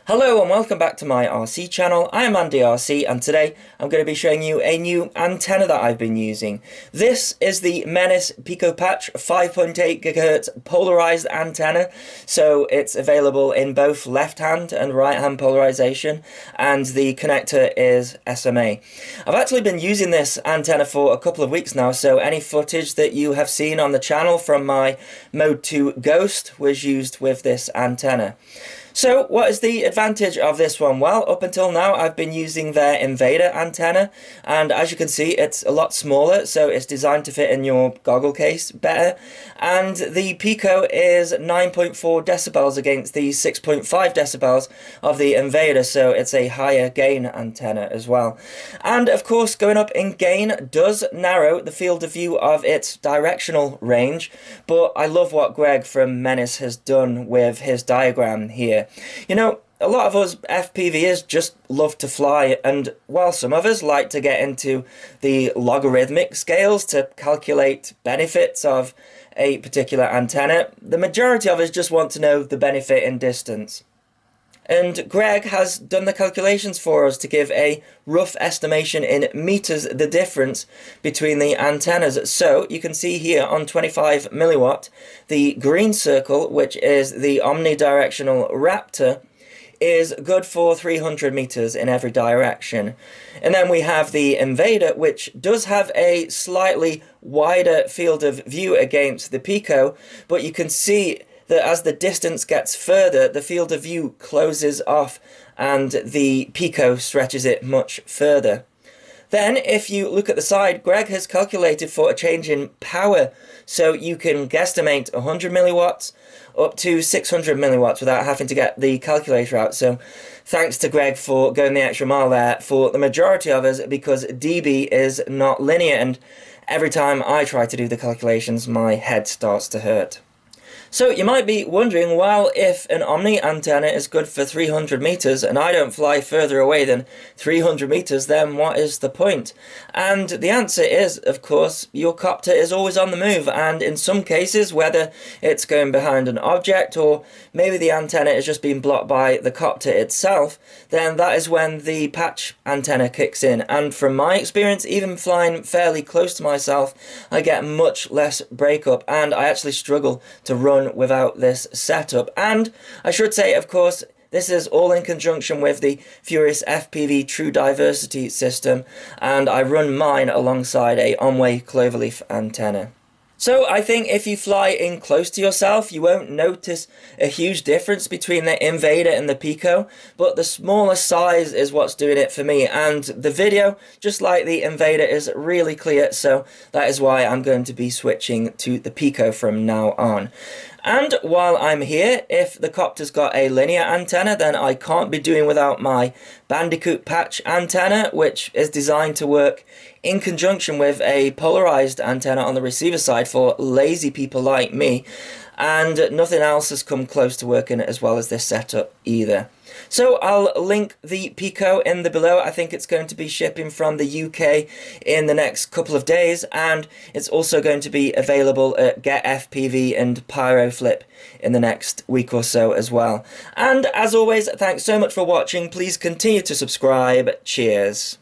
Hello and welcome back to my RC channel. I am MenceRC and today I'm going to be showing you a new antenna that I've been using. This is the Menace PicoPatch 5.8 GHz polarized antenna. So it's available in both left hand and right hand polarization, and the connector is SMA. I've actually been using this antenna for a couple of weeks now, so any footage that you have seen on the channel from my Mode 2 Ghost was used with this antenna. So what is the advantage of this one? Well, up until now I've been using their Invader antenna, and as you can see it's a lot smaller, so it's designed to fit in your goggle case better, and the Pico is 9.4 decibels against the 6.5 decibels of the Invader, so it's a higher gain antenna as well. And of course, going up in gain does narrow the field of view of its directional range, but I love what Greg from Menace has done with his diagram here. You know, a lot of us FPVers just love to fly, and while some of us like to get into the logarithmic scales to calculate benefits of a particular antenna, the majority of us just want to know the benefit in distance. And Greg has done the calculations for us to give a rough estimation in meters the difference between the antennas. So you can see here on 25 milliwatt, the green circle, which is the omnidirectional Raptor, is good for 300 meters in every direction. And then we have the Invader, which does have a slightly wider field of view against the Pico, but you can see that as the distance gets further, the field of view closes off and the Pico stretches it much further. Then, if you look at the side, Greg has calculated for a change in power, so you can guesstimate 100 milliwatts up to 600 milliwatts without having to get the calculator out. So thanks to Greg for going the extra mile there for the majority of us, because dB is not linear, and every time I try to do the calculations, my head starts to hurt. So you might be wondering, well, if an Omni antenna is good for 300 meters and I don't fly further away than 300 meters, then what is the point? And the answer is, of course, your copter is always on the move, and in some cases, whether it's going behind an object or maybe the antenna is just being blocked by the copter itself, then that is when the patch antenna kicks in. And from my experience, even flying fairly close to myself, I get much less breakup, and I actually struggle to run without this setup. And I should say, of course, this is all in conjunction with the Furious FPV True Diversity system, and I run mine alongside a Aomway Cloverleaf antenna. So I think if you fly in close to yourself, you won't notice a huge difference between the Invader and the Pico, but the smaller size is what's doing it for me, and the video, just like the Invader, is really clear, so that is why I'm going to be switching to the Pico from now on. And while I'm here, if the copter's got a linear antenna, then I can't be doing without my Bandicoot patch antenna, which is designed to work in conjunction with a polarized antenna on the receiver side for lazy people like me, and nothing else has come close to working as well as this setup either. So I'll link the Pico in the below. I think it's going to be shipping from the UK in the next couple of days, and it's also going to be available at Get FPV and Pyroflip in the next week or so as well. And as always, thanks so much for watching. Please continue to subscribe. Cheers.